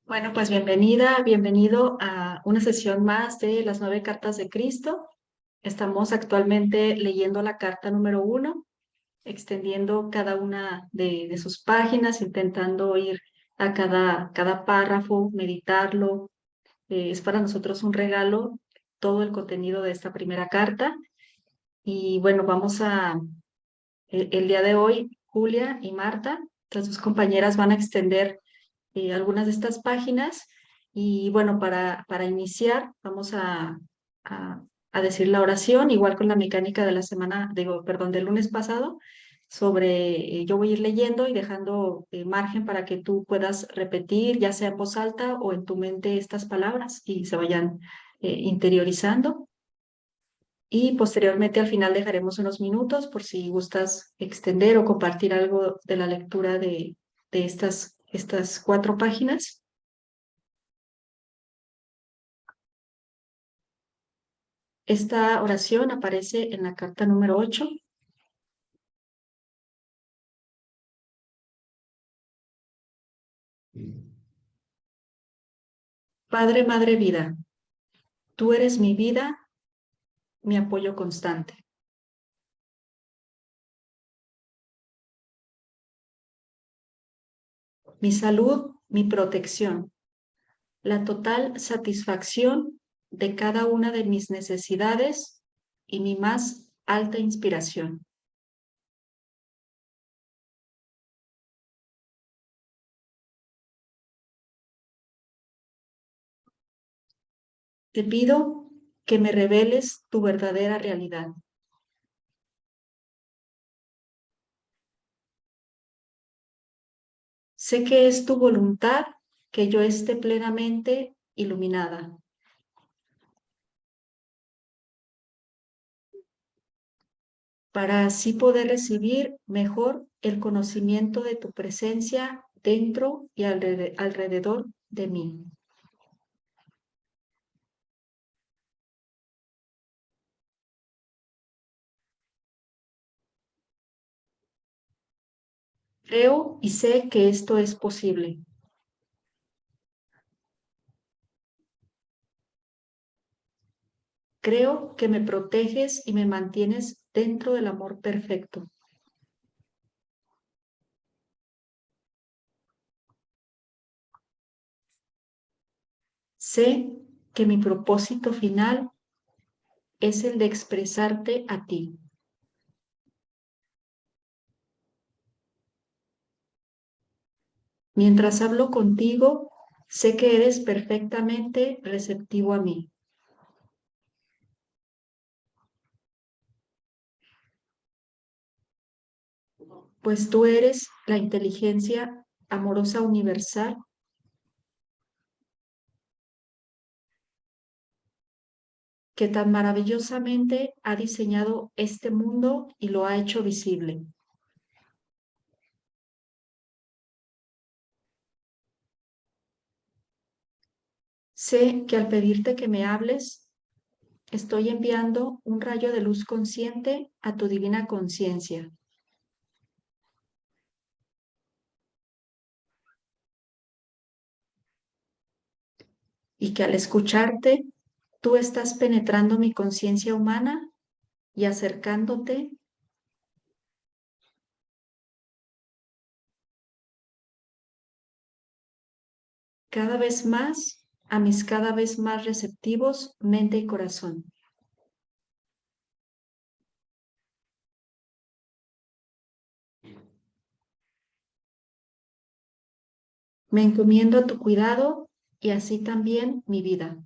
Bueno, pues bienvenida, bienvenido a una sesión más de las 9 cartas de Cristo. Estamos actualmente leyendo la carta número 1, extendiendo cada una de sus páginas, intentando ir a cada párrafo, meditarlo. Es para nosotros un regalo todo el contenido de esta primera carta. Y bueno, el día de hoy, Julia y Marta, las dos compañeras, van a extender algunas de estas páginas. Y bueno, para iniciar, vamos a, a decir la oración, igual con la mecánica de la semana, digo, perdón, del lunes pasado, yo voy a ir leyendo y dejando margen para que tú puedas repetir, ya sea en voz alta o en tu mente, estas palabras y se vayan interiorizando. Y posteriormente al final dejaremos unos minutos por si gustas extender o compartir algo de la lectura de estas 4 páginas. Esta oración aparece en la carta número 8. Padre, Madre, Vida, tú eres mi vida, mi apoyo constante, mi salud, mi protección, la total satisfacción de cada una de mis necesidades y mi más alta inspiración. Te pido que me reveles tu verdadera realidad. Sé que es tu voluntad que yo esté plenamente iluminada, para así poder recibir mejor el conocimiento de tu presencia dentro y alrededor de mí. Creo y sé que esto es posible. Creo que me proteges y me mantienes dentro del amor perfecto. Sé que mi propósito final es el de expresarte a ti. Mientras hablo contigo, sé que eres perfectamente receptivo a mí. Pues tú eres la inteligencia amorosa universal que tan maravillosamente ha diseñado este mundo y lo ha hecho visible. Sé que al pedirte que me hables, estoy enviando un rayo de luz consciente a tu divina conciencia. Y que al escucharte, tú estás penetrando mi conciencia humana y acercándote cada vez más a mis cada vez más receptivos mente y corazón. Me encomiendo a tu cuidado y así también mi vida.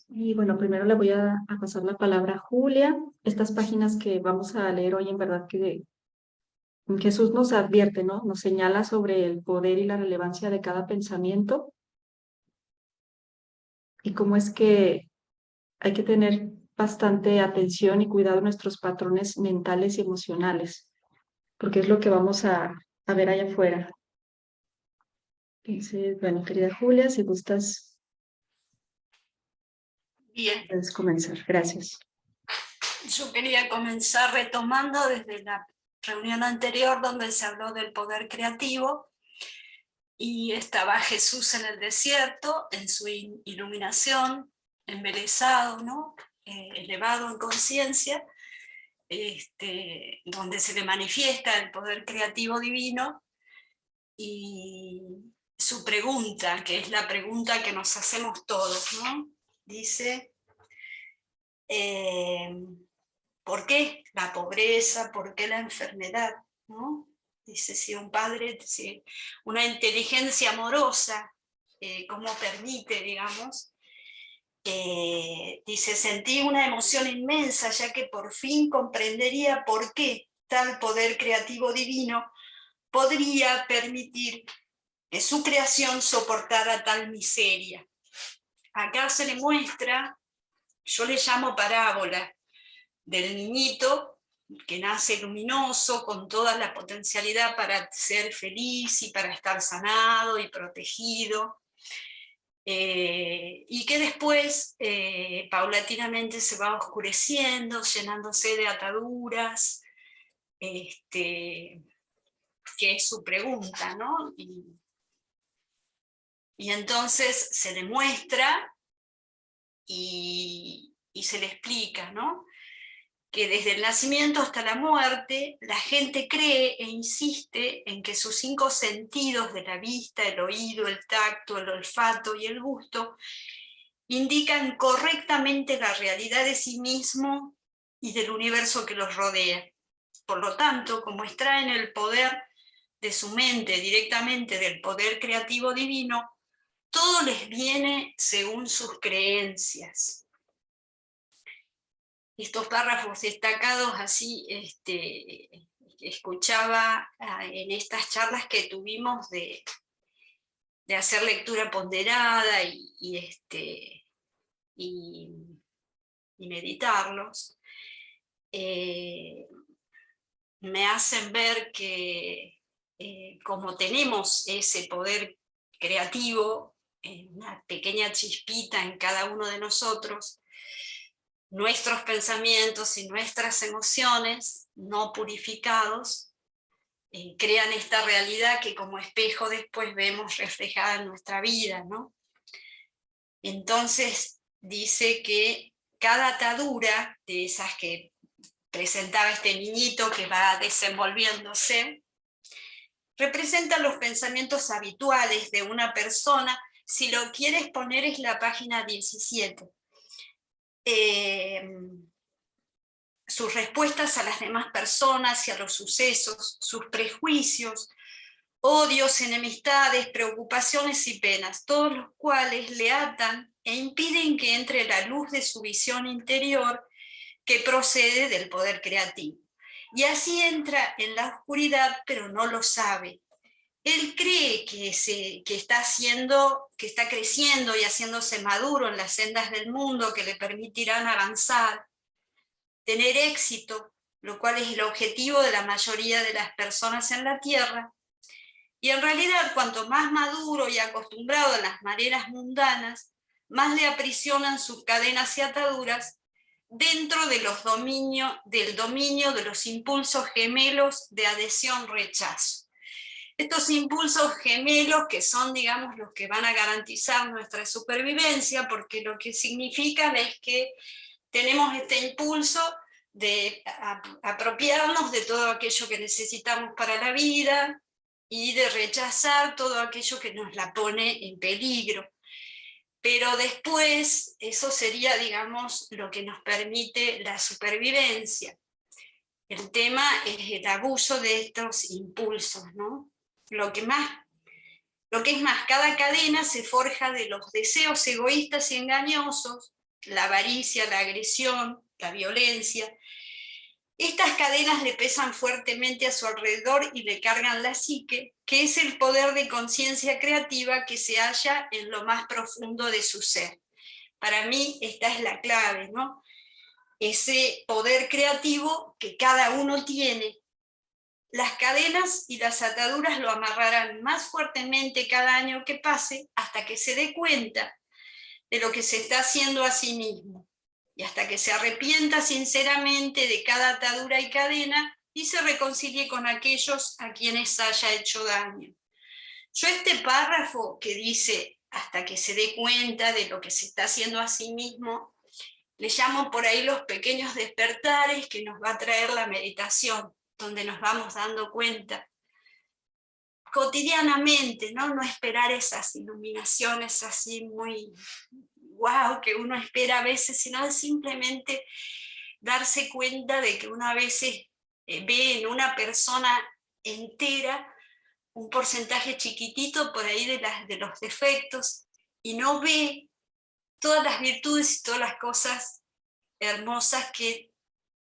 Y bueno, primero le voy a pasar la palabra a Julia. Estas páginas que vamos a leer hoy, en verdad que Jesús nos advierte, ¿no? Nos señala sobre el poder y la relevancia de cada pensamiento y cómo es que hay que tener bastante atención y cuidado en nuestros patrones mentales y emocionales, porque es lo que vamos a ver allá afuera. Dice, bueno, querida Julia, si gustas, Bien, puedes comenzar. Gracias. yo quería comenzar retomando desde la reunión anterior donde se habló del poder creativo y estaba Jesús en el desierto, en su iluminación, embelesado, ¿no? Elevado en conciencia, donde se le manifiesta el poder creativo divino, y su pregunta, que es la pregunta que nos hacemos todos, ¿no? Dice, ¿por qué la pobreza? ¿Por qué la enfermedad? ¿No? Dice, si un padre, si una inteligencia amorosa, ¿cómo permite, digamos? Dice, sentí una emoción inmensa, ya que por fin comprendería por qué tal poder creativo divino podría permitir que su creación soportara tal miseria. Acá se le muestra, yo le llamo parábola, del niñito que nace luminoso, con toda la potencialidad para ser feliz y para estar sanado y protegido, y que después paulatinamente se va oscureciendo, llenándose de ataduras, que es su pregunta, ¿no? Y entonces se le muestra y se le explica, ¿no? Que desde el nacimiento hasta la muerte, la gente cree e insiste en que sus 5 sentidos de la vista, el oído, el tacto, el olfato y el gusto indican correctamente la realidad de sí mismo y del universo que los rodea. Por lo tanto, como extraen el poder de su mente directamente del poder creativo divino, todo les viene según sus creencias. Estos párrafos destacados así escuchaba en estas charlas que tuvimos de hacer lectura ponderada y meditarlos, me hacen ver que como tenemos ese poder creativo, una pequeña chispita en cada uno de nosotros, nuestros pensamientos y nuestras emociones no purificados crean esta realidad que como espejo después vemos reflejada en nuestra vida, ¿no? Entonces dice que cada atadura de esas que presentaba este niñito que va desenvolviéndose, representa los pensamientos habituales de una persona. Si lo quieres poner es la página 17. Sus respuestas a las demás personas y a los sucesos, sus prejuicios, odios, enemistades, preocupaciones y penas, todos los cuales le atan e impiden que entre la luz de su visión interior que procede del poder creativo. Y así entra en la oscuridad, pero no lo sabe. Él cree que está creciendo y haciéndose maduro en las sendas del mundo que le permitirán avanzar, tener éxito, lo cual es el objetivo de la mayoría de las personas en la Tierra. Y en realidad, cuanto más maduro y acostumbrado a las maneras mundanas, más le aprisionan sus cadenas y ataduras dentro de del dominio de los impulsos gemelos de adhesión-rechazo. Estos impulsos gemelos que son, digamos, los que van a garantizar nuestra supervivencia, porque lo que significan es que tenemos este impulso de apropiarnos de todo aquello que necesitamos para la vida y de rechazar todo aquello que nos la pone en peligro. Pero después eso sería, digamos, lo que nos permite la supervivencia. El tema es el abuso de estos impulsos, ¿no? Lo que es más, cada cadena se forja de los deseos egoístas y engañosos, la avaricia, la agresión, la violencia. Estas cadenas le pesan fuertemente a su alrededor y le cargan la psique, que es el poder de conciencia creativa que se halla en lo más profundo de su ser. Para mí esta es la clave, ¿no? Ese poder creativo que cada uno tiene. las cadenas y las ataduras lo amarrarán más fuertemente cada año que pase hasta que se dé cuenta de lo que se está haciendo a sí mismo y hasta que se arrepienta sinceramente de cada atadura y cadena y se reconcilie con aquellos a quienes haya hecho daño. Yo este párrafo que dice hasta que se dé cuenta de lo que se está haciendo a sí mismo, le llamo por ahí los pequeños despertares que nos va a traer la meditación, donde nos vamos dando cuenta cotidianamente, ¿no? No esperar esas iluminaciones así muy wow que uno espera a veces, sino simplemente darse cuenta de que uno a veces ve en una persona entera un porcentaje chiquitito por ahí de los defectos y no ve todas las virtudes y todas las cosas hermosas que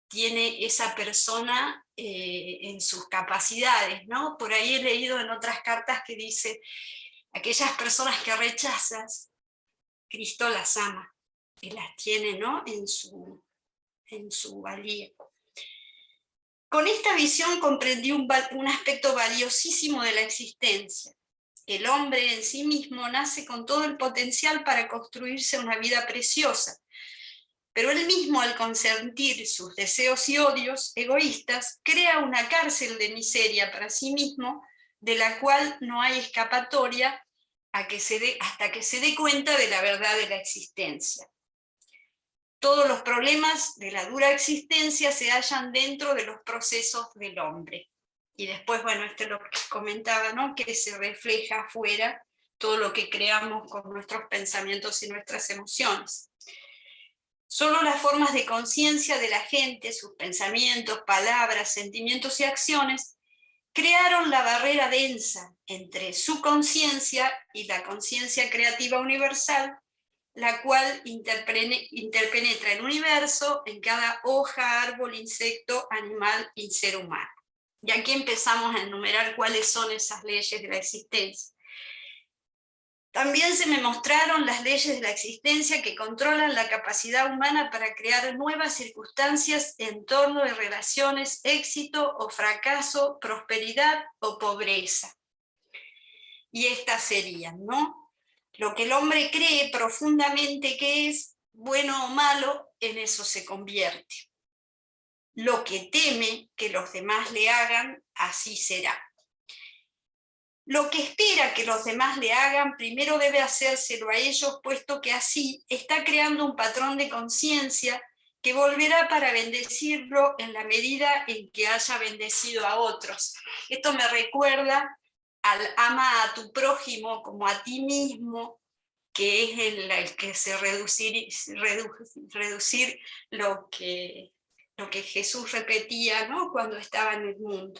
tiene esa persona en sus capacidades, ¿no? Por ahí he leído en otras cartas que dice, aquellas personas que rechazas, Cristo las ama y las tiene, ¿no? en su valía. Con esta visión comprendí un aspecto valiosísimo de la existencia. El hombre en sí mismo nace con todo el potencial para construirse una vida preciosa, pero él mismo, al consentir sus deseos y odios egoístas, crea una cárcel de miseria para sí mismo, de la cual no hay escapatoria hasta que se dé cuenta de la verdad de la existencia. Todos los problemas de la dura existencia se hallan dentro de los procesos del hombre. Y después, bueno, esto es lo que comentaba, ¿no? Que se refleja afuera todo lo que creamos con nuestros pensamientos y nuestras emociones. Solo las formas de conciencia de la gente, sus pensamientos, palabras, sentimientos y acciones, crearon la barrera densa entre su conciencia y la conciencia creativa universal, la cual interpenetra el universo en cada hoja, árbol, insecto, animal y ser humano. Y aquí empezamos a enumerar cuáles son esas leyes de la existencia. También se me mostraron las leyes de la existencia que controlan la capacidad humana para crear nuevas circunstancias en torno de relaciones, éxito o fracaso, prosperidad o pobreza. Y estas serían, ¿no? Lo que el hombre cree profundamente que es bueno o malo, en eso se convierte. Lo que teme que los demás le hagan, así será. Lo que espera que los demás le hagan, primero debe hacérselo a ellos, puesto que así está creando un patrón de conciencia que volverá para bendecirlo en la medida en que haya bendecido a otros. Esto me recuerda al ama a tu prójimo como a ti mismo, que es el que se reducir lo que Jesús repetía, ¿no? Cuando estaba en el mundo.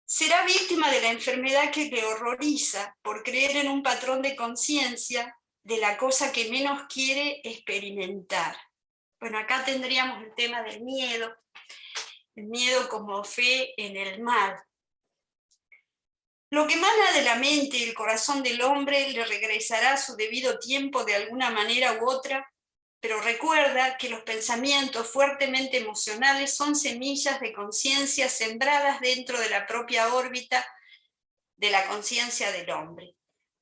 Será víctima de la enfermedad que le horroriza por creer en un patrón de conciencia de la cosa que menos quiere experimentar. Bueno, acá tendríamos el tema del miedo, el miedo como fe en el mal. Lo que emana de la mente y el corazón del hombre le regresará a su debido tiempo de alguna manera u otra, pero recuerda que los pensamientos fuertemente emocionales son semillas de conciencia sembradas dentro de la propia órbita de la conciencia del hombre.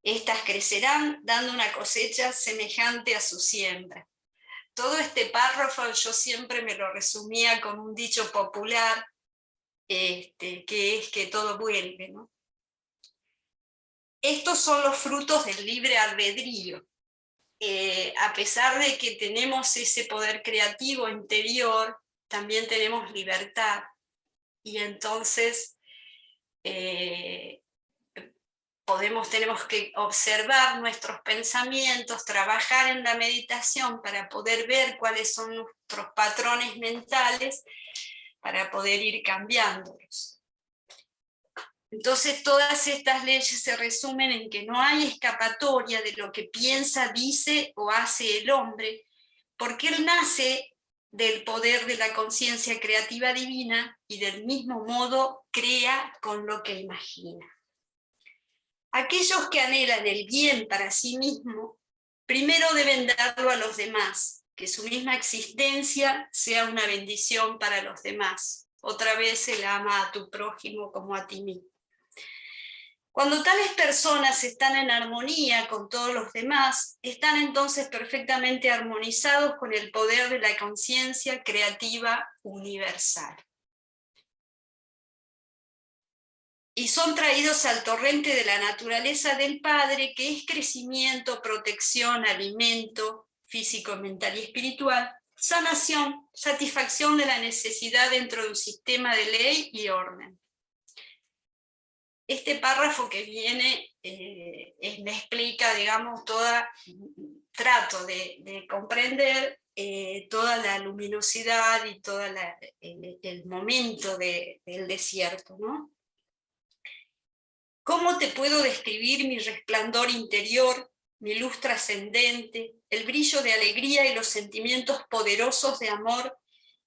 Estas crecerán dando una cosecha semejante a su siembra. Todo este párrafo yo siempre me lo resumía con un dicho popular, que es que todo vuelve, ¿no? Estos son los frutos del libre albedrío. A pesar de que tenemos ese poder creativo interior, también tenemos libertad. Y entonces tenemos que observar nuestros pensamientos, trabajar en la meditación para poder ver cuáles son nuestros patrones mentales, para poder ir cambiándolos. Entonces todas estas leyes se resumen en que no hay escapatoria de lo que piensa, dice o hace el hombre, porque él nace del poder de la conciencia creativa divina y del mismo modo crea con lo que imagina. Aquellos que anhelan el bien para sí mismo, primero deben darlo a los demás, que su misma existencia sea una bendición para los demás. otra vez el ama a tu prójimo como a ti mismo. Cuando tales personas están en armonía con todos los demás, están entonces perfectamente armonizados con el poder de la conciencia creativa universal. Y son traídos al torrente de la naturaleza del Padre, que es crecimiento, protección, alimento físico, mental y espiritual, sanación, satisfacción de la necesidad dentro de un sistema de ley y orden. Este párrafo que viene me explica, digamos, trato de comprender toda la luminosidad y todo el momento del desierto, ¿no? ¿Cómo te puedo describir mi resplandor interior, mi luz trascendente, el brillo de alegría y los sentimientos poderosos de amor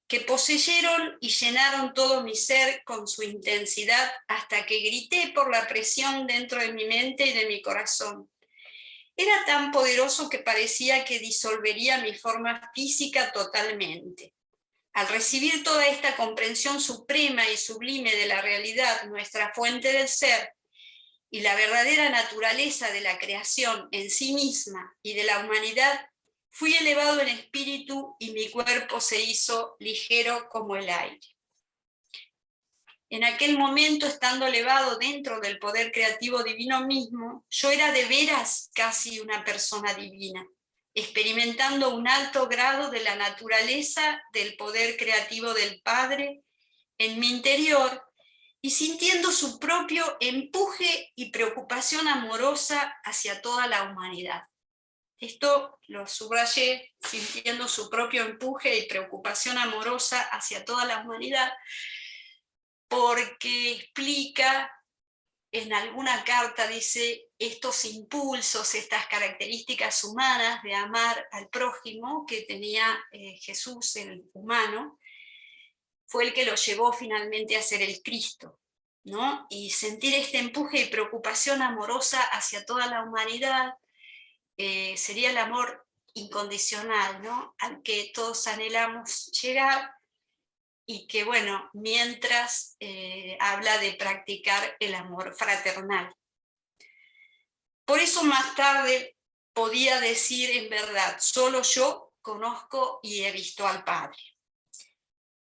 que poseyeron y llenaron todo mi ser con su intensidad hasta que grité por la presión dentro de mi mente y de mi corazón? Era tan poderoso que parecía que disolvería mi forma física totalmente. Al recibir toda esta comprensión suprema y sublime de la realidad, nuestra fuente del ser, y la verdadera naturaleza de la creación en sí misma y de la humanidad, fui elevado en espíritu y mi cuerpo se hizo ligero como el aire. En aquel momento, estando elevado dentro del poder creativo divino mismo, yo era de veras casi una persona divina, experimentando un alto grado de la naturaleza del poder creativo del Padre en mi interior, y sintiendo su propio empuje y preocupación amorosa hacia toda la humanidad. Esto lo subrayé, sintiendo su propio empuje y preocupación amorosa hacia toda la humanidad, porque explica, en alguna carta dice, estos impulsos, estas características humanas de amar al prójimo que tenía Jesús, el humano, fue el que lo llevó finalmente a ser el Cristo, ¿no? Y sentir este empuje y preocupación amorosa hacia toda la humanidad sería el amor incondicional, ¿no? Al que todos anhelamos llegar, y que, bueno, mientras habla de practicar el amor fraternal. Por eso más tarde podía decir en verdad, solo yo conozco y he visto al Padre.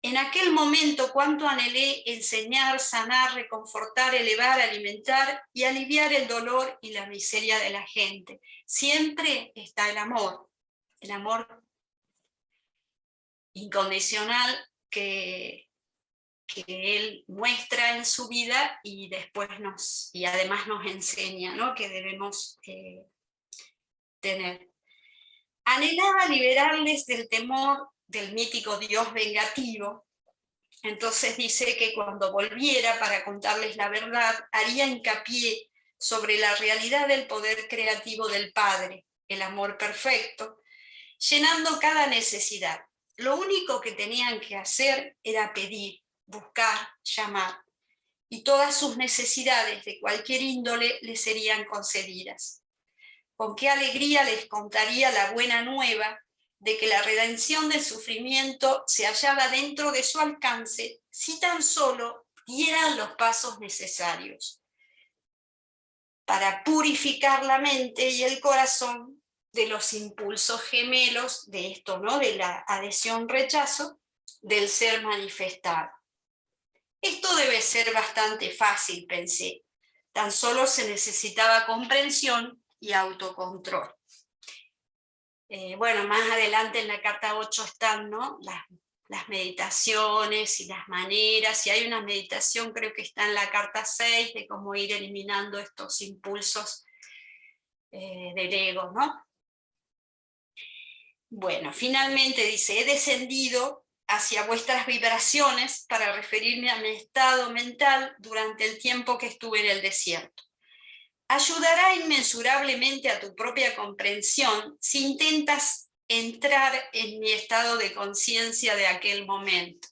En aquel momento, cuánto anhelé enseñar, sanar, reconfortar, elevar, alimentar y aliviar el dolor y la miseria de la gente. Siempre está el amor incondicional que Él muestra en su vida y después y además nos enseña, ¿no?, que debemos tener. Anhelaba liberarles del temor del mítico Dios vengativo. Entonces dice que cuando volviera para contarles la verdad, haría hincapié sobre la realidad del poder creativo del Padre, el amor perfecto, llenando cada necesidad. Lo único que tenían que hacer era pedir, buscar, llamar, y todas sus necesidades de cualquier índole les serían concedidas. Con qué alegría les contaría la buena nueva de que la redención del sufrimiento se hallaba dentro de su alcance si tan solo dieran los pasos necesarios para purificar la mente y el corazón de los impulsos gemelos de esto, ¿no?, de la adhesión-rechazo del ser manifestado. Esto debe ser bastante fácil, pensé. Tan solo se necesitaba comprensión y autocontrol. Bueno, más adelante en la carta 8 están, ¿no?, las meditaciones y las maneras, y hay una meditación, creo que está en la carta 6, de cómo ir eliminando estos impulsos del ego, ¿no? Bueno, finalmente dice, he descendido hacia vuestras vibraciones para referirme a mi estado mental durante el tiempo que estuve en el desierto. Ayudará inmensurablemente a tu propia comprensión si intentas entrar en mi estado de conciencia de aquel momento.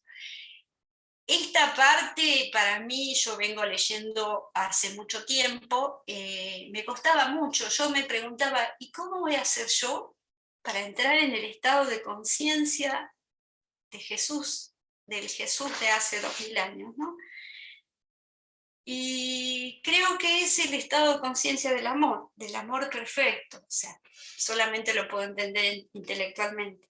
Esta parte para mí, yo vengo leyendo hace mucho tiempo, me costaba mucho. Yo me preguntaba, ¿y cómo voy a hacer yo para entrar en el estado de conciencia de Jesús? del Jesús de hace 2000 años, ¿no? Y creo que es el estado de conciencia del amor perfecto, o sea, solamente lo puedo entender intelectualmente.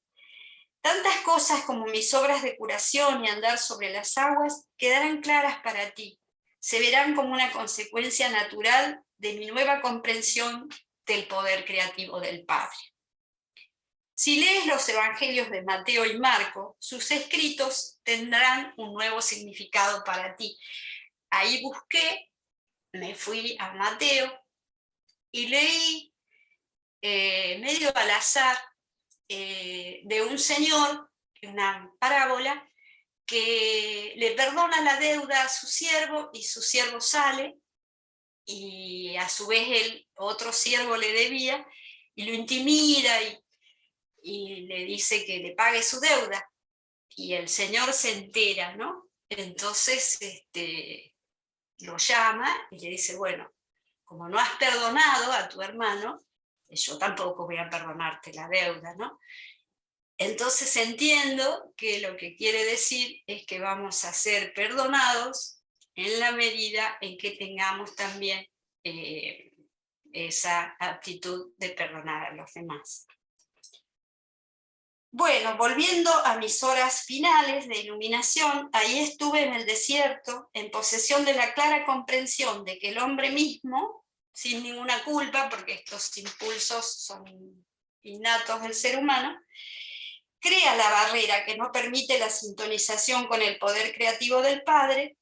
Tantas cosas como mis obras de curación y andar sobre las aguas quedarán claras para ti, se verán como una consecuencia natural de mi nueva comprensión del poder creativo del Padre. Si lees los evangelios de Mateo y Marco, sus escritos tendrán un nuevo significado para ti. Ahí busqué, me fui a Mateo y leí medio al azar de un señor, una parábola, que le perdona la deuda a su siervo y su siervo sale y a su vez el otro siervo le debía y lo intimida y le dice que le pague su deuda y el señor se entera, ¿no? Entonces lo llama y le dice, bueno, como no has perdonado a tu hermano, yo tampoco voy a perdonarte la deuda, ¿no? Entonces entiendo que lo que quiere decir es que vamos a ser perdonados en la medida en que tengamos también esa actitud de perdonar a los demás. Bueno, volviendo a mis horas finales de iluminación, ahí estuve en el desierto, en posesión de la clara comprensión de que el hombre mismo, sin ninguna culpa, porque estos impulsos son innatos del ser humano, crea la barrera que no permite la sintonización con el poder creativo del Padre,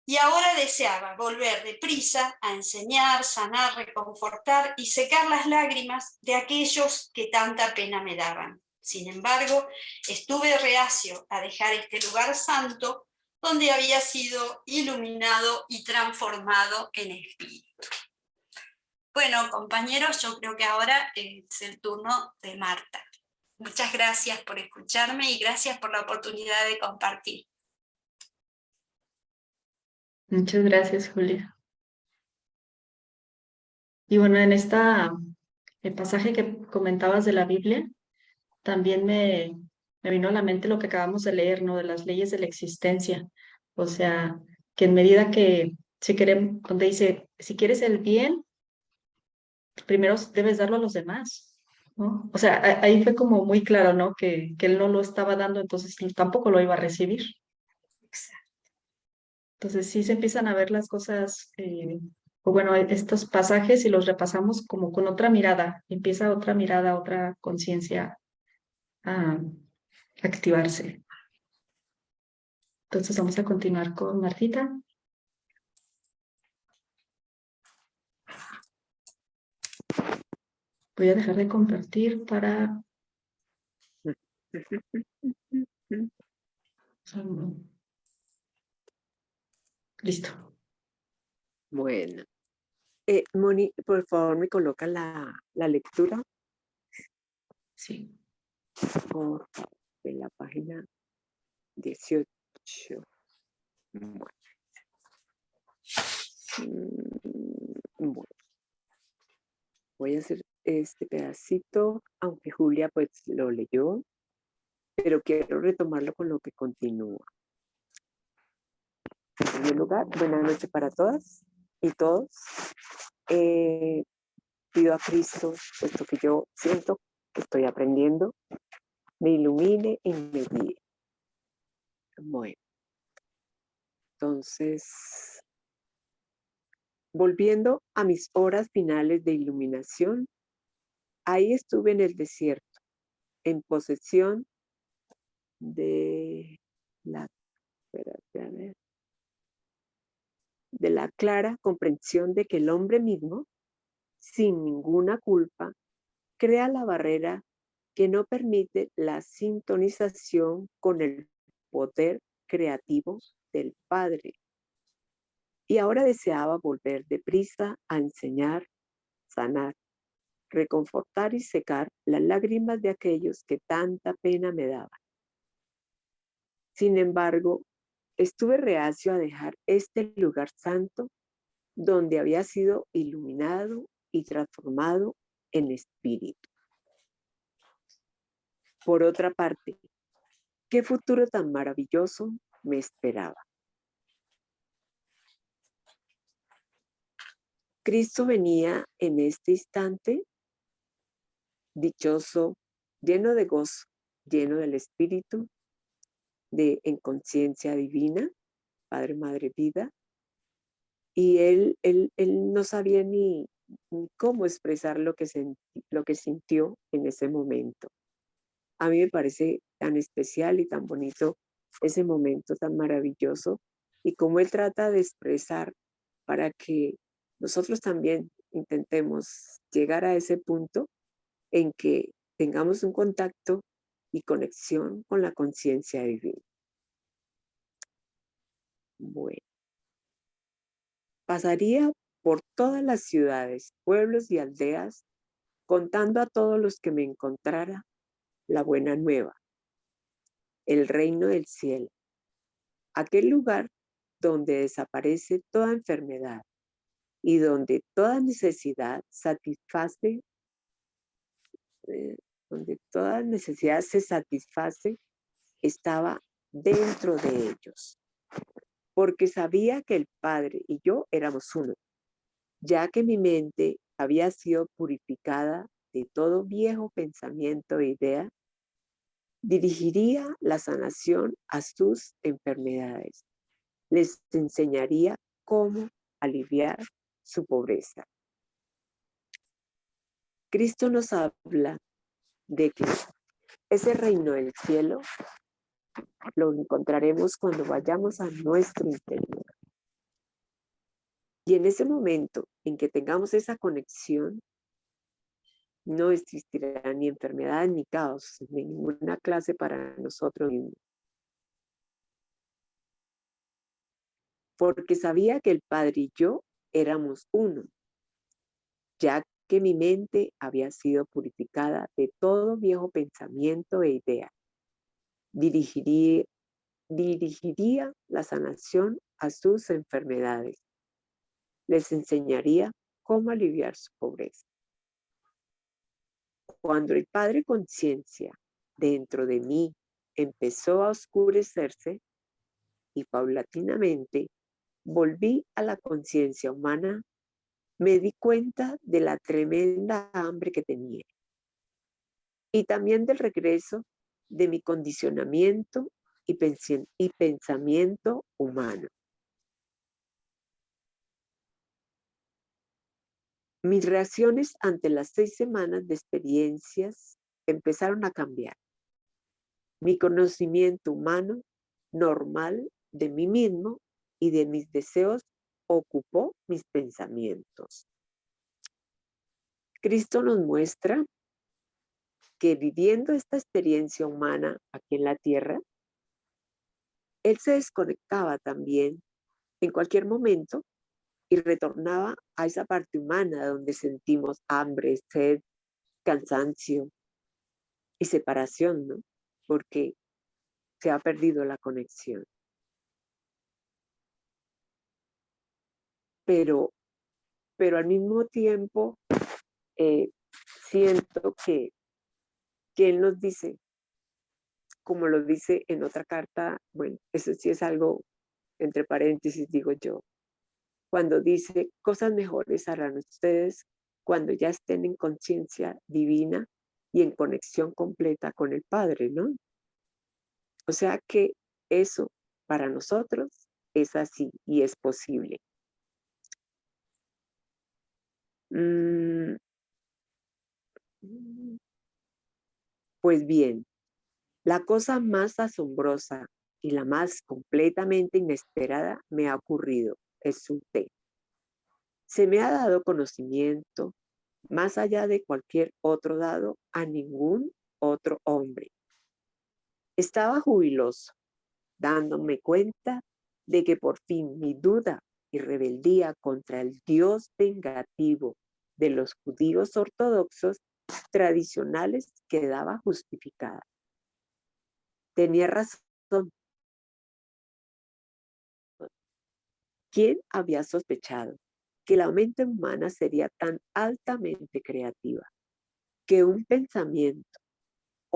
y ahora deseaba volver deprisa a enseñar, sanar, reconfortar y secar las lágrimas de aquellos que tanta pena me daban. Sin embargo, estuve reacio a dejar este lugar santo donde había sido iluminado y transformado en espíritu. Bueno, compañeros, yo creo que ahora es el turno de Marta. Muchas gracias por escucharme y gracias por la oportunidad de compartir. Muchas gracias, Julia. Y bueno, en el pasaje que comentabas de la Biblia, también me vino a la mente lo que acabamos de leer, ¿no? De las leyes de la existencia. O sea, que en medida que, si queremos, donde dice, si quieres el bien, primero debes darlo a los demás, ¿no? O sea, ahí fue como muy claro, ¿no? Que él no lo estaba dando, entonces él tampoco lo iba a recibir. Entonces sí se empiezan a ver las cosas, o bueno, estos pasajes y los repasamos como con otra mirada, empieza otra mirada, otra conciencia a activarse. Entonces vamos a continuar con Martita. Voy a dejar de compartir para... Listo. Bueno. Moni, por favor, me coloca la lectura. Sí. Por de la página 18. Bueno. Bueno. Voy a hacer este pedacito, aunque Julia pues lo leyó, pero quiero retomarlo con lo que continúa. En primer lugar, buenas noches para todas y todos. Pido a Cristo, puesto que yo siento que estoy aprendiendo, me ilumine y me guíe. Bueno, entonces, volviendo a mis horas finales de iluminación, ahí estuve en el desierto, en posesión de de la clara comprensión de que el hombre mismo, sin ninguna culpa, crea la barrera que no permite la sintonización con el poder creativo del Padre. Y ahora deseaba volver deprisa a enseñar, sanar, reconfortar y secar las lágrimas de aquellos que tanta pena me daban. Sin embargo, estuve reacio a dejar este lugar santo donde había sido iluminado y transformado en espíritu. Por otra parte, ¿Qué futuro tan maravilloso me esperaba? Cristo venía en este instante dichoso, lleno de gozo, lleno del Espíritu, en conciencia divina, Padre, Madre, Vida, y él no sabía ni cómo expresar lo que sintió en ese momento. A mí me parece tan especial y tan bonito ese momento tan maravilloso y cómo él trata de expresar para que nosotros también intentemos llegar a ese punto en que tengamos un contacto y conexión con la conciencia divina. Bueno, pasaría por todas las ciudades, pueblos y aldeas, contando a todos los que me encontrara la buena nueva, el reino del cielo, aquel lugar donde desaparece toda enfermedad y donde toda necesidad donde toda necesidad se satisface, estaba dentro de ellos, porque sabía que el Padre y yo éramos uno, ya que mi mente había sido purificada de todo viejo pensamiento e idea, dirigiría la sanación a sus enfermedades. Les enseñaría cómo aliviar su pobreza. Cristo nos habla de que ese reino del cielo lo encontraremos cuando vayamos a nuestro interior. Y en ese momento en que tengamos esa conexión, no existirá ni enfermedad ni caos, ni ninguna clase para nosotros mismos. Porque sabía que el Padre y yo éramos uno, ya que mi mente había sido purificada de todo viejo pensamiento e idea. Dirigiría la sanación a sus enfermedades. Les enseñaría cómo aliviar su pobreza. Cuando el Padre Conciencia dentro de mí empezó a oscurecerse y paulatinamente volví a la conciencia humana, me di cuenta de la tremenda hambre que tenía y también del regreso de mi condicionamiento y pensamiento humano. Mis reacciones ante las 6 semanas de experiencias empezaron a cambiar. Mi conocimiento humano normal de mí mismo y de mis deseos ocupó mis pensamientos. Cristo nos muestra que viviendo esta experiencia humana aquí en la tierra, Él se desconectaba también en cualquier momento y retornaba a esa parte humana donde sentimos hambre, sed, cansancio y separación, ¿no? Porque se ha perdido la conexión. Pero al mismo tiempo siento que Él nos dice, como lo dice en otra carta, bueno, eso sí es algo entre paréntesis, digo yo, cuando dice, cosas mejores harán ustedes cuando ya estén en conciencia divina y en conexión completa con el Padre, ¿no? O sea que eso para nosotros es así y es posible. Pues bien, la cosa más asombrosa y la más completamente inesperada me ha ocurrido. Es un té. Se me ha dado conocimiento más allá de cualquier otro dado a ningún otro hombre. Estaba jubiloso, dándome cuenta de que por fin mi duda y rebeldía contra el Dios vengativo de los judíos ortodoxos tradicionales quedaba justificada. Tenía razón. ¿Quién había sospechado que la mente humana sería tan altamente creativa que un pensamiento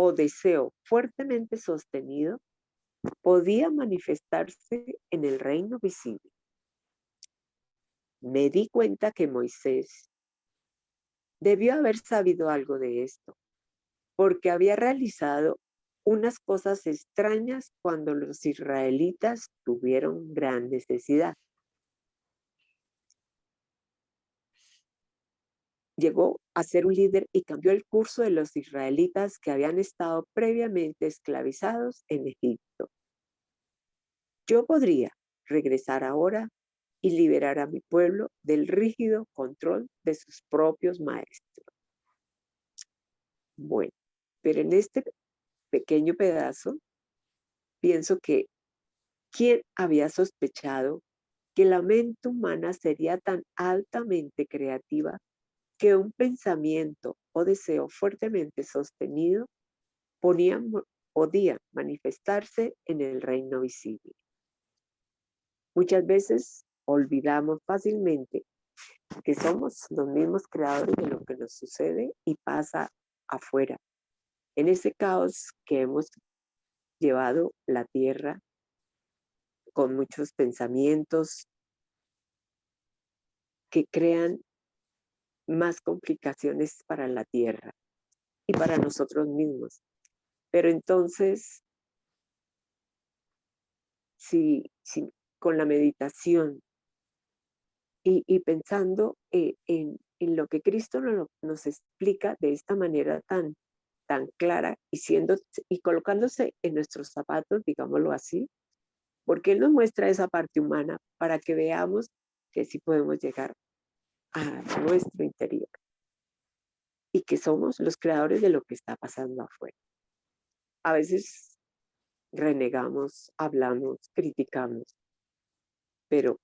o deseo fuertemente sostenido podía manifestarse en el reino visible. Me di cuenta que Moisés debió haber sabido algo de esto, porque había realizado unas cosas extrañas cuando los israelitas tuvieron gran necesidad. Llegó a ser un líder y cambió el curso de los israelitas que habían estado previamente esclavizados en Egipto. Yo podría regresar ahora y liberar a mi pueblo del rígido control de sus propios maestros. Bueno, pero en este pequeño pedazo pienso que ¿quién había sospechado que la mente humana sería tan altamente creativa que un pensamiento o deseo fuertemente sostenido podía manifestarse en el reino visible? Muchas veces olvidamos fácilmente que somos los mismos creadores de lo que nos sucede y pasa afuera, en ese caos que hemos llevado la tierra con muchos pensamientos que crean más complicaciones para la tierra y para nosotros mismos. Pero entonces, si con la meditación y pensando en lo que Cristo nos explica de esta manera tan clara y colocándose en nuestros zapatos, digámoslo así, porque Él nos muestra esa parte humana para que veamos que sí podemos llegar a nuestro interior y que somos los creadores de lo que está pasando afuera. A veces renegamos, hablamos, criticamos, pero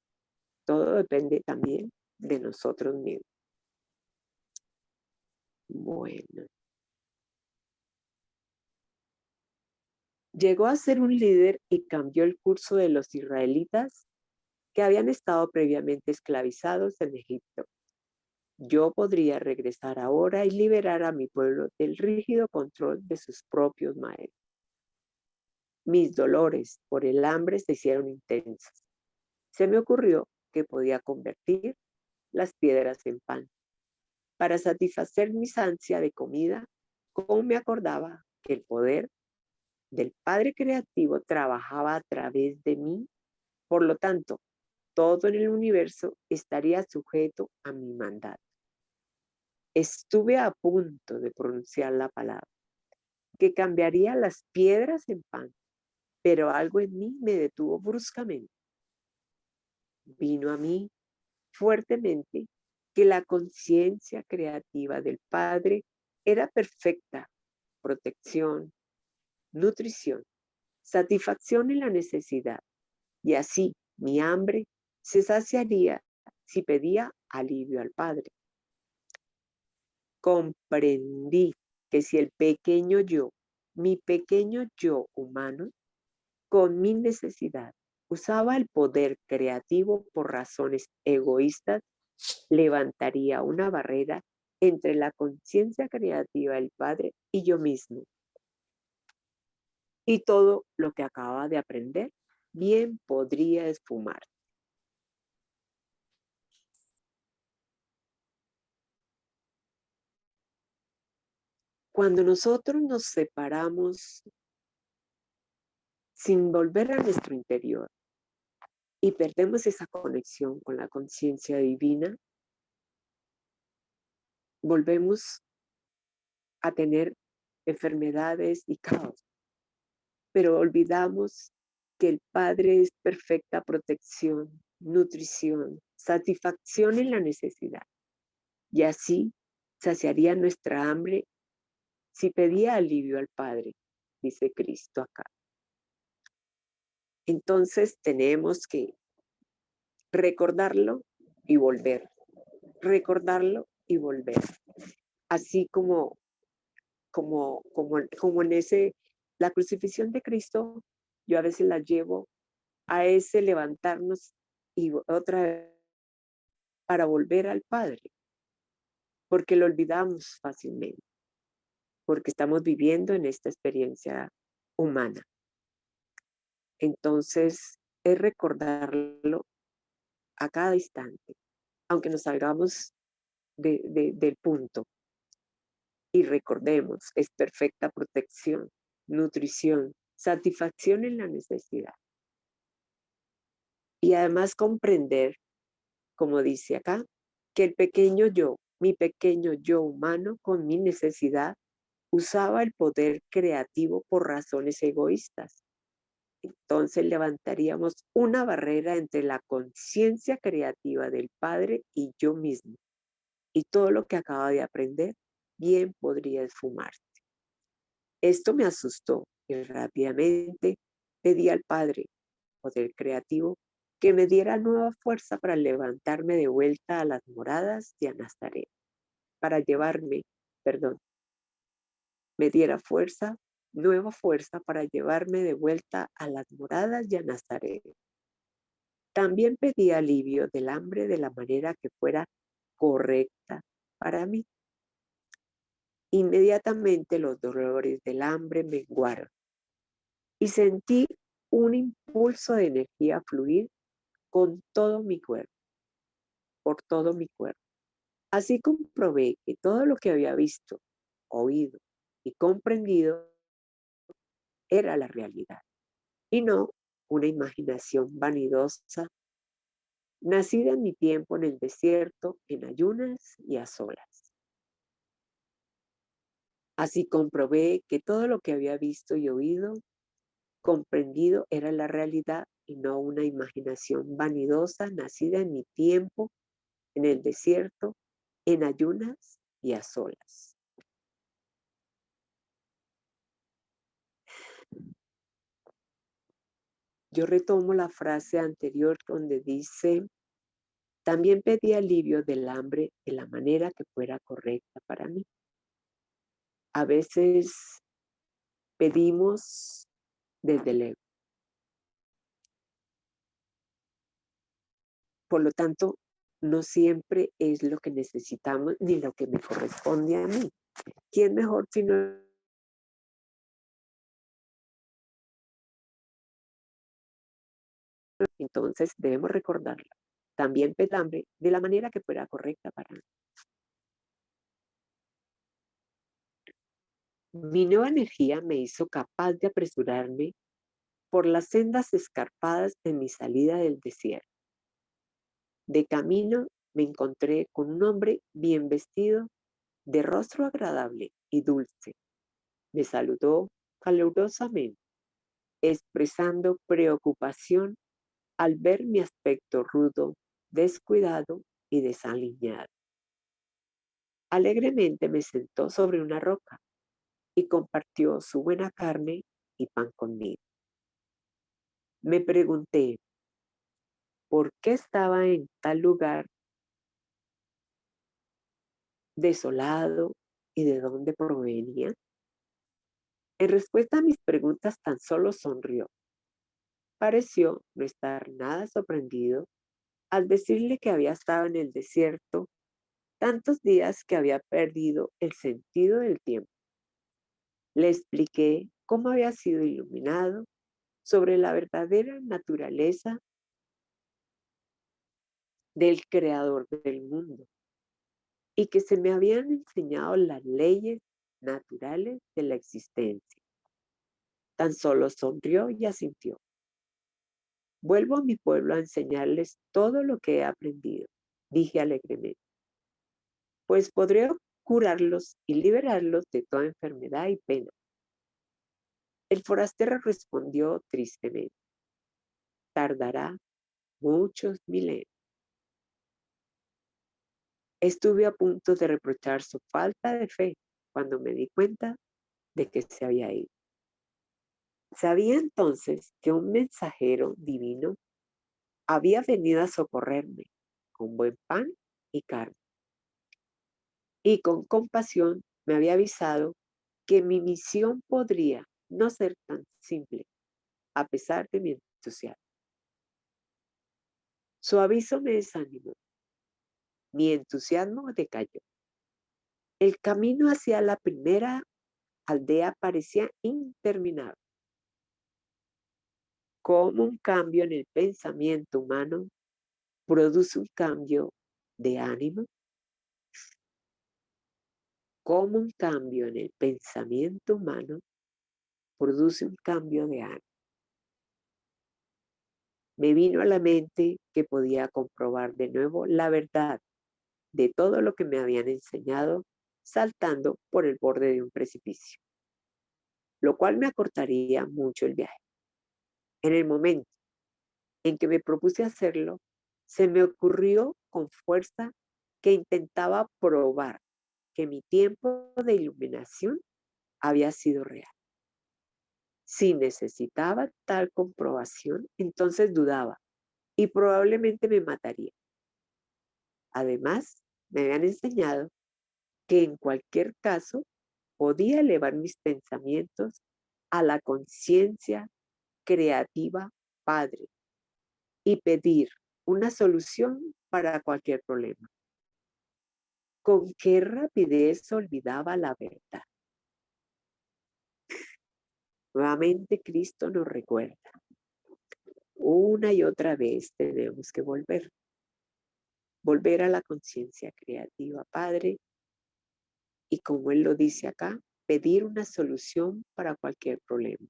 todo depende también de nosotros mismos. Bueno. Llegó a ser un líder y cambió el curso de los israelitas que habían estado previamente esclavizados en Egipto. Yo podría regresar ahora y liberar a mi pueblo del rígido control de sus propios maestros. Mis dolores por el hambre se hicieron intensos. Se me ocurrió que podía convertir las piedras en pan. Para satisfacer mis ansias de comida, como me acordaba que el poder del Padre Creativo trabajaba a través de mí, por lo tanto, todo en el universo estaría sujeto a mi mandato. Estuve a punto de pronunciar la palabra, que cambiaría las piedras en pan, pero algo en mí me detuvo bruscamente. Vino a mí fuertemente que la conciencia creativa del Padre era perfecta, protección, nutrición, satisfacción en la necesidad, y así mi hambre se saciaría si pedía alivio al Padre. Comprendí que si el pequeño yo, mi pequeño yo humano, con mi necesidad, usaba el poder creativo por razones egoístas, levantaría una barrera entre la conciencia creativa del Padre y yo mismo. Y todo lo que acababa de aprender bien podría esfumar. Cuando nosotros nos separamos sin volver a nuestro interior y perdemos esa conexión con la conciencia divina, volvemos a tener enfermedades y caos, pero olvidamos que el Padre es perfecta protección, nutrición, satisfacción en la necesidad, y así saciaría nuestra hambre si pedía alivio al Padre, dice Cristo acá. Entonces tenemos que recordarlo y volver, recordarlo y volver. Así como en la crucifixión de Cristo, yo a veces la llevo a ese levantarnos y otra vez para volver al Padre, porque lo olvidamos fácilmente. porque estamos viviendo en esta experiencia humana. Entonces, es recordarlo a cada instante, aunque nos salgamos del punto. Y recordemos, es perfecta protección, nutrición, satisfacción en la necesidad. Y además comprender, como dice acá, que el pequeño yo, mi pequeño yo humano con mi necesidad, usaba el poder creativo por razones egoístas. Entonces levantaríamos una barrera entre la conciencia creativa del Padre y yo mismo. Y todo lo que acaba de aprender bien podría esfumarse. Esto me asustó y rápidamente pedí al Padre, poder creativo, que me diera nueva fuerza para levantarme de vuelta a las moradas de Nazaret, para llevarme, perdón, me diera fuerza, nueva fuerza para llevarme de vuelta a las moradas de Nazaret. También pedí alivio del hambre de la manera que fuera correcta para mí. Inmediatamente los dolores del hambre menguaron y sentí un impulso de energía fluir con todo mi cuerpo, por todo mi cuerpo. Así comprobé que todo lo que había visto, oído y comprendido era la realidad y no una imaginación vanidosa nacida en mi tiempo en el desierto, en ayunas y a solas. Así comprobé que todo lo que había visto y oído, comprendido era la realidad y no una imaginación vanidosa nacida en mi tiempo en el desierto, en ayunas y a solas. Yo retomo la frase anterior donde dice, también pedí alivio del hambre de la manera que fuera correcta para mí. A veces pedimos desde el ego. Por lo tanto, no siempre es lo que necesitamos ni lo que me corresponde a mí. ¿Quién mejor sino entonces debemos recordarlo? También pedí hambre de la manera que fuera correcta para mí. Mi nueva energía me hizo capaz de apresurarme por las sendas escarpadas de mi salida del desierto. De camino me encontré con un hombre bien vestido, de rostro agradable y dulce. Me saludó calurosamente, expresando preocupación al ver mi aspecto rudo, descuidado y desaliñado. Alegremente me sentó sobre una roca y compartió su buena carne y pan conmigo. Me pregunté por qué estaba en tal lugar desolado y de dónde provenía. En respuesta a mis preguntas tan solo sonrió. Pareció no estar nada sorprendido al decirle que había estado en el desierto tantos días que había perdido el sentido del tiempo. Le expliqué cómo había sido iluminado sobre la verdadera naturaleza del creador del mundo y que se me habían enseñado las leyes naturales de la existencia. Tan solo sonrió y asintió. Vuelvo a mi pueblo a enseñarles todo lo que he aprendido, dije alegremente, pues podré curarlos y liberarlos de toda enfermedad y pena. El forastero respondió tristemente, tardará muchos milenios. Estuve a punto de reprochar su falta de fe cuando me di cuenta de que se había ido. Sabía entonces que un mensajero divino había venido a socorrerme con buen pan y carne. Y con compasión me había avisado que mi misión podría no ser tan simple, a pesar de mi entusiasmo. Su aviso me desanimó. Mi entusiasmo decayó. El camino hacia la primera aldea parecía interminable. Como un cambio en el pensamiento humano produce un cambio de ánimo. Como un cambio en el pensamiento humano produce un cambio de ánimo. Me vino a la mente que podía comprobar de nuevo la verdad de todo lo que me habían enseñado saltando por el borde de un precipicio, lo cual me acortaría mucho el viaje. En el momento en que me propuse hacerlo, se me ocurrió con fuerza que intentaba probar que mi tiempo de iluminación había sido real. Si necesitaba tal comprobación, entonces dudaba y probablemente me mataría. Además, me habían enseñado que en cualquier caso podía elevar mis pensamientos a la conciencia creativa Padre y pedir una solución para cualquier problema. Con qué rapidez olvidaba la verdad. Nuevamente Cristo nos recuerda. Una y otra vez tenemos que volver a la conciencia creativa Padre y, como Él lo dice acá, pedir una solución para cualquier problema.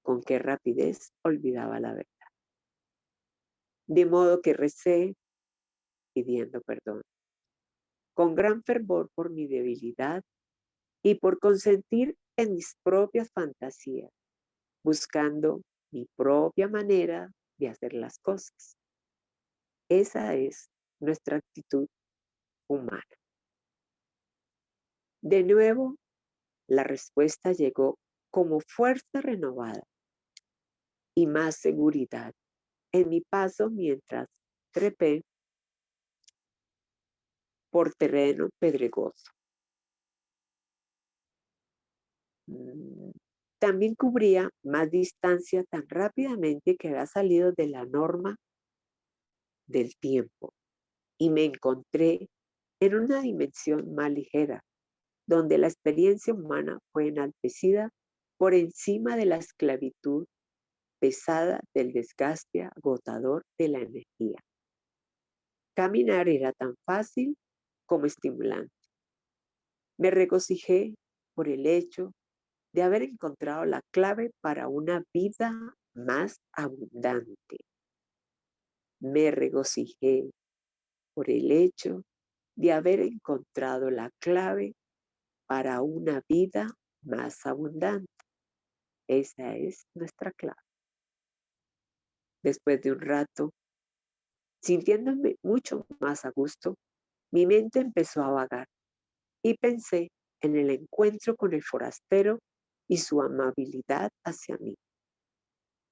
Con qué rapidez olvidaba la verdad. De modo que recé pidiendo perdón, con gran fervor por mi debilidad y por consentir en mis propias fantasías, buscando mi propia manera de hacer las cosas. Esa es nuestra actitud humana. De nuevo, la respuesta llegó como fuerza renovada y más seguridad en mi paso mientras trepé por terreno pedregoso. También cubría más distancia tan rápidamente que había salido de la norma del tiempo y me encontré en una dimensión más ligera, donde la experiencia humana fue enaltecida por encima de la esclavitud pesada del desgaste agotador de la energía. Caminar era tan fácil como estimulante. Me regocijé por el hecho de haber encontrado la clave para una vida más abundante. Me regocijé por el hecho de haber encontrado la clave para una vida más abundante. Esa es nuestra clave. Después de un rato, sintiéndome mucho más a gusto, mi mente empezó a vagar y pensé en el encuentro con el forastero y su amabilidad hacia mí.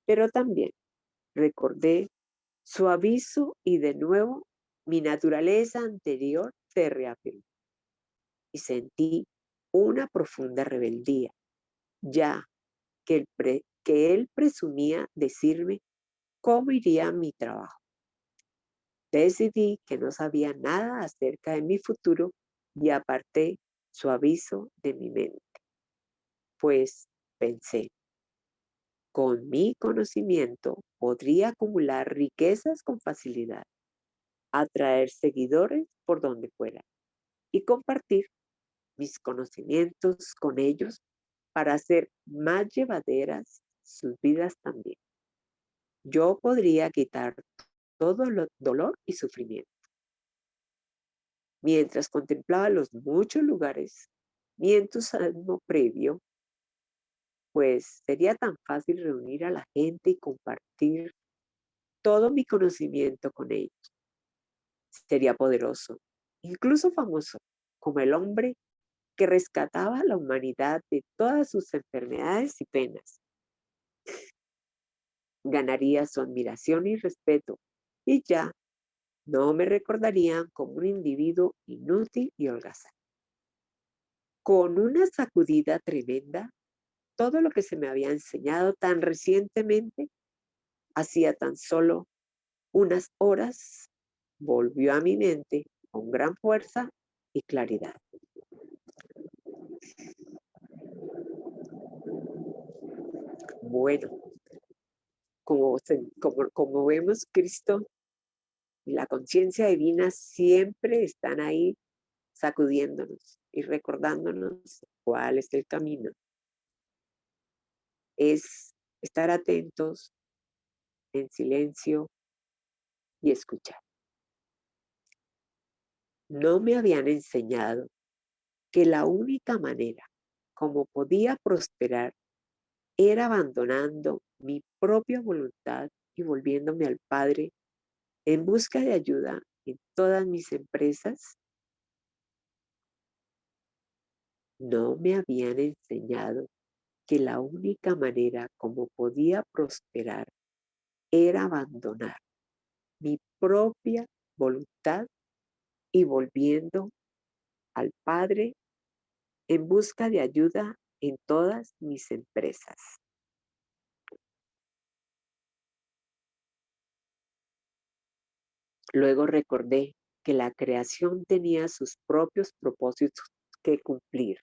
Pero también recordé su aviso y de nuevo mi naturaleza anterior se reafirmó y sentí una profunda rebeldía, ya que él presumía decirme cómo iría a mi trabajo. Decidí que no sabía nada acerca de mi futuro y aparté su aviso de mi mente, pues pensé, con mi conocimiento podría acumular riquezas con facilidad, atraer seguidores por donde fuera y compartir mis conocimientos con ellos para hacer más llevaderas sus vidas también. Yo podría quitar todo dolor y sufrimiento. Mientras contemplaba los muchos lugares, mi entusiasmo previo, pues sería tan fácil reunir a la gente y compartir todo mi conocimiento con ellos. Sería poderoso, incluso famoso, como el hombre que rescataba a la humanidad de todas sus enfermedades y penas. Ganaría su admiración y respeto, y ya no me recordarían como un individuo inútil y holgazán. Con una sacudida tremenda, todo lo que se me había enseñado tan recientemente, hacía tan solo unas horas, volvió a mi mente con gran fuerza y claridad. Bueno, como vemos, Cristo y la conciencia divina siempre están ahí sacudiéndonos y recordándonos cuál es el camino. Es estar atentos, en silencio y escuchar. No me habían enseñado que la única manera como podía prosperar era abandonando mi propia voluntad y volviéndome al Padre en busca de ayuda en todas mis empresas. No me habían enseñado que la única manera como podía prosperar era abandonar mi propia voluntad y volviendo al Padre en busca de ayuda en todas mis empresas. Luego recordé que la creación tenía sus propios propósitos que cumplir.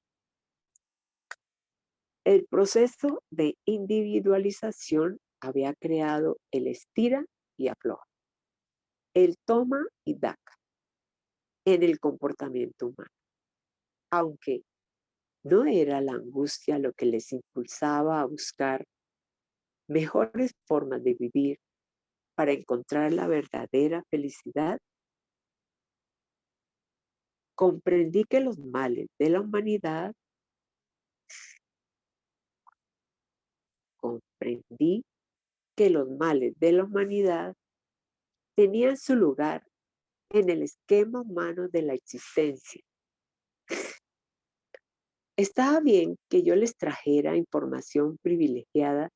El proceso de individualización había creado el estira y afloja, el toma y daca en el comportamiento humano. Aunque no era la angustia lo que les impulsaba a buscar mejores formas de vivir para encontrar la verdadera felicidad, comprendí que los males de la humanidad tenían su lugar en el esquema humano de la existencia. Estaba bien que yo les trajera información privilegiada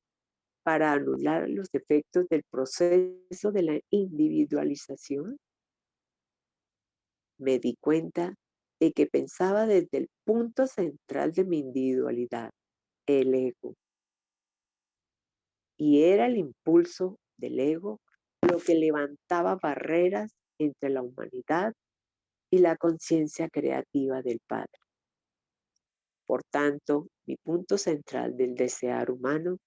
para anular los efectos del proceso de la individualización. Me di cuenta de que pensaba desde el punto central de mi individualidad, el ego. Y era el impulso del ego lo que levantaba barreras entre la humanidad y la conciencia creativa del Padre. Por tanto, mi punto central del desear humano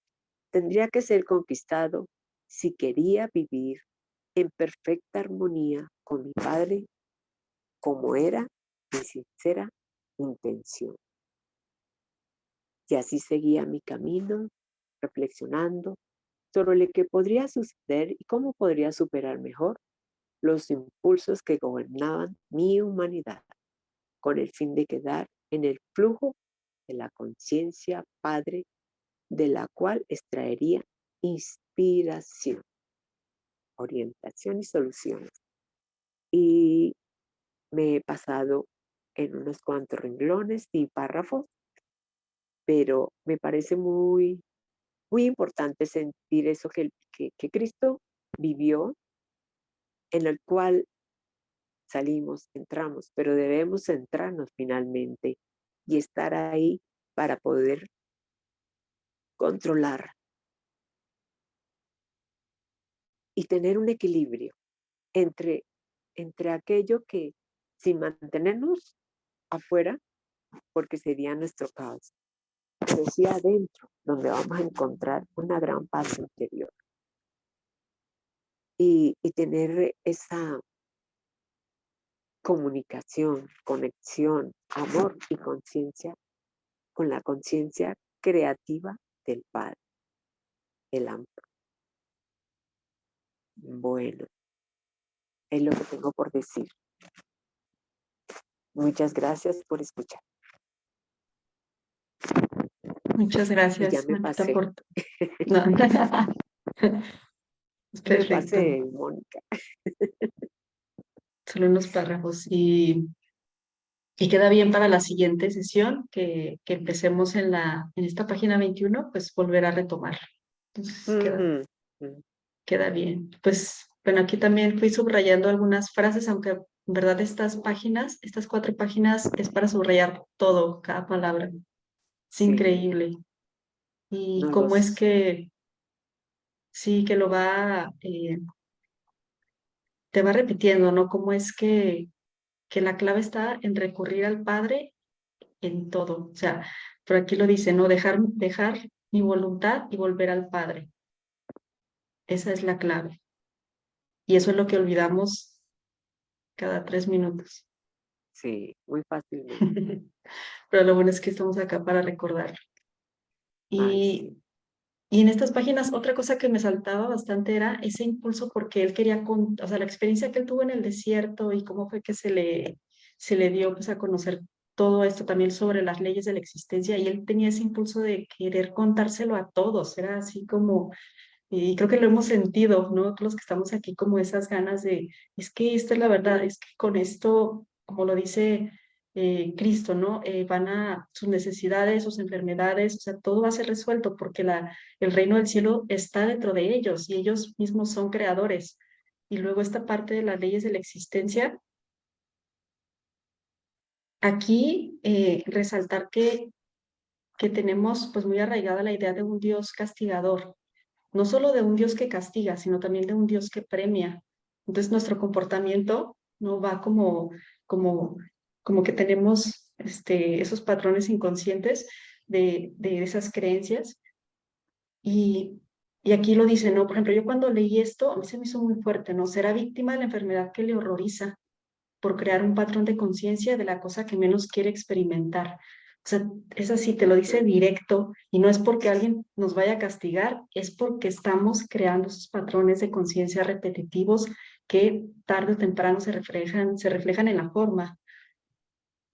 tendría que ser conquistado si quería vivir en perfecta armonía con mi Padre, como era mi sincera intención. Y así seguía mi camino, reflexionando sobre lo que podría suceder y cómo podría superar mejor los impulsos que gobernaban mi humanidad, con el fin de quedar en el flujo de la conciencia Padre, de la cual extraería inspiración, orientación y soluciones. Y me he pasado en unos cuantos renglones y párrafos, pero me parece muy, muy importante sentir eso que Cristo vivió, en el cual salimos, entramos, pero debemos centrarnos finalmente y estar ahí para poder controlar y tener un equilibrio entre aquello que, sin mantenernos afuera, porque sería nuestro caos, pero sí adentro, donde vamos a encontrar una gran paz interior. Y tener esa comunicación, conexión, amor y conciencia con la conciencia creativa del Padre, el amor. Bueno, es lo que tengo por decir. Muchas gracias por escuchar. Muchas gracias, ya me Marta, pasé. por... No. Me Perfecto. pasé, Mónica. Solo unos párrafos. Y queda bien para la siguiente sesión que empecemos en esta página 21, pues volver a retomar. Entonces, queda bien. Pues, bueno, aquí también fui subrayando algunas frases, aunque en verdad estas 4 páginas, es para subrayar todo, cada palabra. Es Sí. increíble. Y No cómo es que, sí, que lo va, te va repitiendo, ¿no? Cómo es que la clave está en recurrir al Padre en todo. O sea, por aquí lo dice, ¿no? Dejar mi voluntad y volver al Padre. Esa es la clave. Y eso es lo que olvidamos cada 3 minutos. Sí, muy fácilmente. Pero lo bueno es que estamos acá para recordarlo. Ay, Y, sí. y en estas páginas, otra cosa que me saltaba bastante era ese impulso porque él quería, o sea, la experiencia que él tuvo en el desierto y cómo fue que se le dio pues, a conocer todo esto también sobre las leyes de la existencia. Y él tenía ese impulso de querer contárselo a todos. Era así como, y creo que lo hemos sentido, ¿no? Todos los que estamos aquí, como esas ganas de, es que esta es la verdad, es que con esto, como lo dice Cristo, ¿no? Van a sus necesidades, sus enfermedades, o sea, todo va a ser resuelto porque el reino del cielo está dentro de ellos y ellos mismos son creadores. Y luego esta parte de las leyes de la existencia, aquí resaltar que tenemos pues muy arraigada la idea de un Dios castigador, no solo de un Dios que castiga, sino también de un Dios que premia. Entonces nuestro comportamiento no va como, como que tenemos esos patrones inconscientes de esas creencias. Y, y aquí lo dice, ¿no? Por ejemplo, yo cuando leí esto, a mí se me hizo muy fuerte, ¿no? Será víctima de la enfermedad que le horroriza por crear un patrón de conciencia de la cosa que menos quiere experimentar. O sea, es así, te lo dice directo y no es porque alguien nos vaya a castigar, es porque estamos creando esos patrones de conciencia repetitivos que tarde o temprano se reflejan en la forma.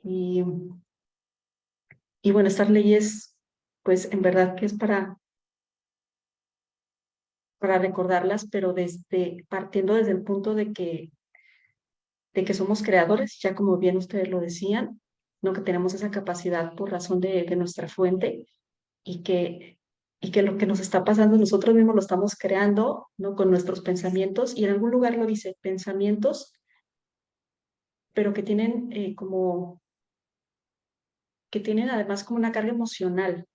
Y, y bueno, estas leyes, pues en verdad que es para recordarlas, pero partiendo desde el punto de que somos creadores, ya como bien ustedes lo decían, ¿no? Que tenemos esa capacidad por razón de nuestra fuente y y que lo que nos está pasando nosotros mismos lo estamos creando, ¿no? Con nuestros pensamientos y en algún lugar lo dice, pensamientos, pero que tienen que tienen además como una carga emocional,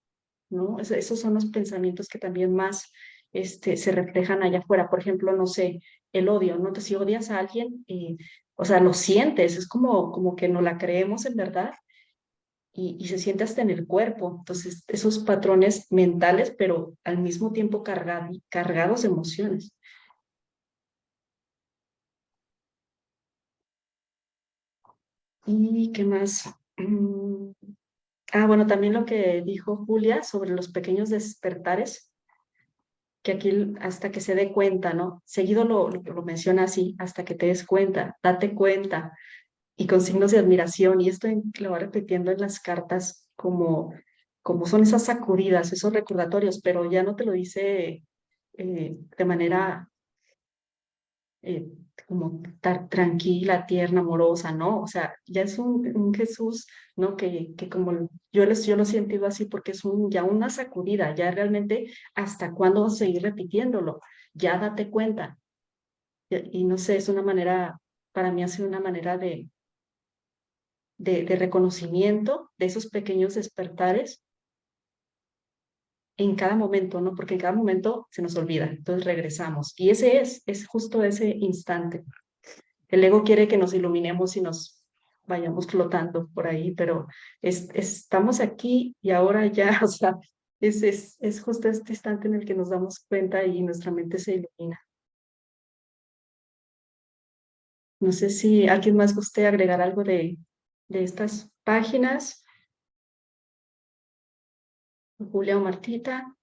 ¿no? Esos son los pensamientos que también más se reflejan allá afuera. Por ejemplo, no sé, el odio, ¿no? Entonces, si odias a alguien, o sea, lo sientes, es como que no la creemos en verdad y se siente hasta en el cuerpo. Entonces, esos patrones mentales, pero al mismo tiempo cargados de emociones. ¿Y qué más? Bueno, también lo que dijo Julia sobre los pequeños despertares, que aquí hasta que se dé cuenta, ¿no? Seguido lo menciona así, hasta que te des cuenta, date cuenta, y con signos de admiración, y esto lo va repitiendo en las cartas como son esas sacudidas, esos recordatorios, pero ya no te lo dice de manera eh, como tranquila, tierna, amorosa, ¿no? O sea, ya es un Jesús, ¿no? Que como yo lo he sentido así porque es ya una sacudida, ya realmente hasta cuándo vas a seguir repitiéndolo, ya date cuenta. Y no sé, es una manera, para mí ha sido una manera de reconocimiento de esos pequeños despertares en cada momento, ¿no? Porque en cada momento se nos olvida, entonces regresamos. Y es justo ese instante. El ego quiere que nos iluminemos y nos vayamos flotando por ahí, pero estamos aquí y ahora ya, o sea, es justo este instante en el que nos damos cuenta y nuestra mente se ilumina. No sé si alguien más guste agregar algo de estas páginas, Julia o Martita,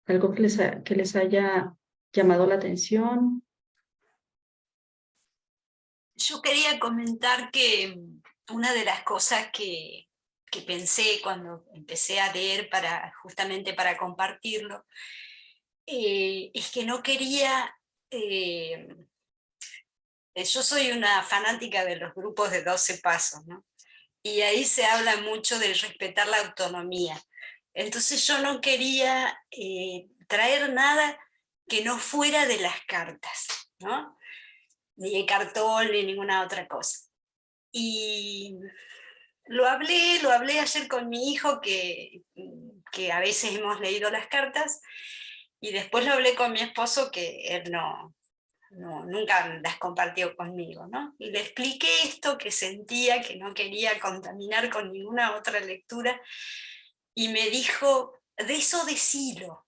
algo que les haya llamado la atención. Yo quería comentar que una de las cosas que pensé cuando empecé a leer justamente para compartirlo, es que no quería, yo soy una fanática de los grupos de 12 pasos, ¿no? Y ahí se habla mucho de respetar la autonomía. Entonces yo no quería traer nada que no fuera de las cartas, ¿no? Ni de cartón, ni ninguna otra cosa. Y lo hablé ayer con mi hijo, que a veces hemos leído las cartas, y después lo hablé con mi esposo, que él nunca las compartió conmigo, ¿no? Y le expliqué esto que sentía, que no quería contaminar con ninguna otra lectura, y me dijo, de eso decilo.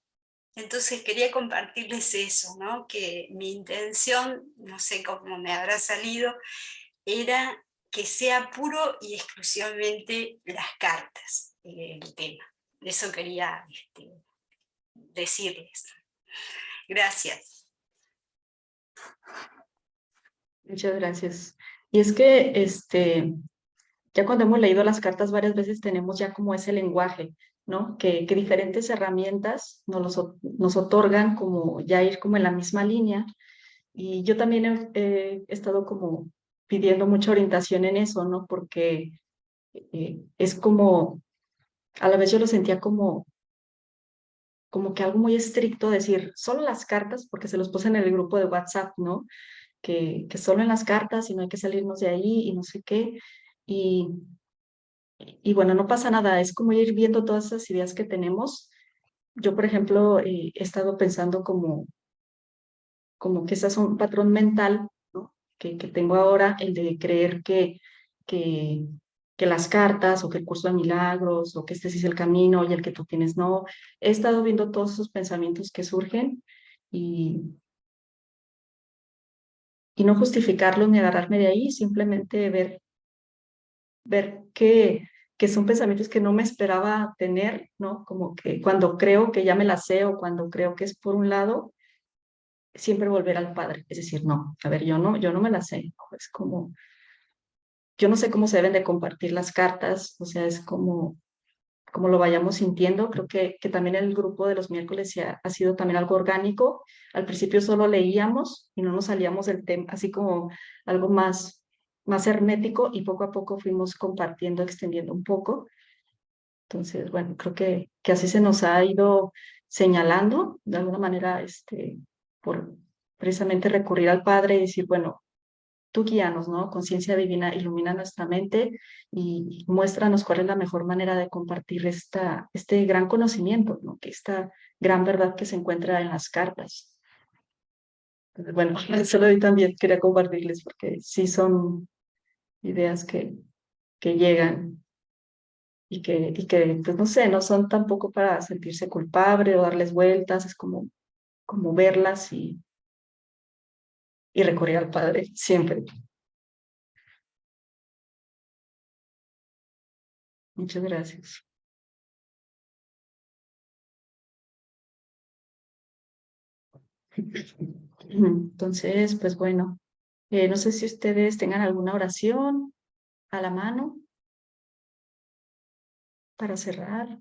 Entonces quería compartirles eso, ¿no? Que mi intención, no sé cómo me habrá salido, era que sea puro y exclusivamente las cartas el tema. Eso quería decirles. Gracias. Muchas gracias. Y es que ya cuando hemos leído las cartas varias veces tenemos ya como ese lenguaje, ¿no? Que diferentes herramientas nos otorgan como ya ir como en la misma línea. Y yo también he estado como pidiendo mucha orientación en eso, ¿no? Porque es como, a la vez yo lo sentía como que algo muy estricto, decir, solo las cartas, porque se los puse en el grupo de WhatsApp, ¿no? Que solo en las cartas y no hay que salirnos de ahí y no sé qué. Y, y bueno, no pasa nada, es como ir viendo todas esas ideas que tenemos. Yo, por ejemplo, he estado pensando como que ese es un patrón mental, ¿no? Que tengo ahora, el de creer que, que las cartas o que el curso de milagros o que este sí es el camino y el que tú tienes no. He estado viendo todos esos pensamientos que surgen y, y no justificarlos ni agarrarme de ahí, simplemente ver que son pensamientos que no me esperaba tener, ¿no? Como que cuando creo que ya me la sé o cuando creo que es por un lado, siempre volver al Padre. Es decir, no, a ver, yo no me la sé. ¿No? Es como, yo no sé cómo se deben de compartir las cartas, o sea, es como lo vayamos sintiendo. Creo que también el grupo de los miércoles ha sido también algo orgánico. Al principio solo leíamos y no nos salíamos del tema, así como algo más hermético y poco a poco fuimos compartiendo, extendiendo un poco. Entonces, bueno, creo que así se nos ha ido señalando, de alguna manera, por precisamente recurrir al Padre y decir, bueno, tú guíanos, ¿no? Conciencia divina, ilumina nuestra mente y muéstranos cuál es la mejor manera de compartir este gran conocimiento, ¿no? Que esta gran verdad que se encuentra en las cartas. Entonces, bueno, eso lo también quería compartirles porque sí son ideas que llegan y que, pues no sé, no son tampoco para sentirse culpable o darles vueltas, es como verlas y recurrir al Padre siempre. Muchas gracias. Entonces, pues bueno, no sé si ustedes tengan alguna oración a la mano para cerrar.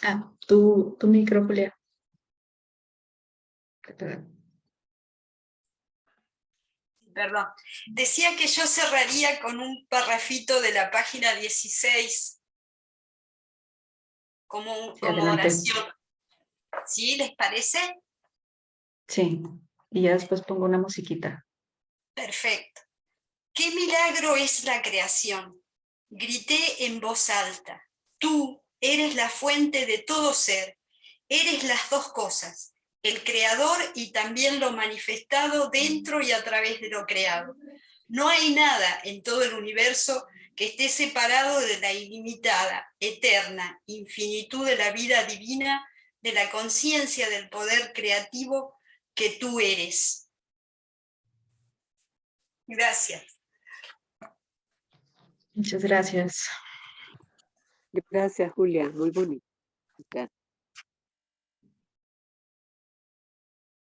Ah, tu micro, Julia. Perdón. Decía que yo cerraría con un parrafito de la página 16 Sí, como adelante. oración. ¿Sí? ¿Les parece? Sí, y ya después pongo una musiquita. Perfecto. ¡Qué milagro es la creación! Grité en voz alta. Tú eres la fuente de todo ser. Eres las dos cosas, el creador y también lo manifestado dentro y a través de lo creado. No hay nada en todo el universo que esté separado de la ilimitada, eterna infinitud de la vida divina, de la conciencia del poder creativo que tú eres. Gracias. Muchas gracias. Gracias, Julia. Muy bonito. Gracias.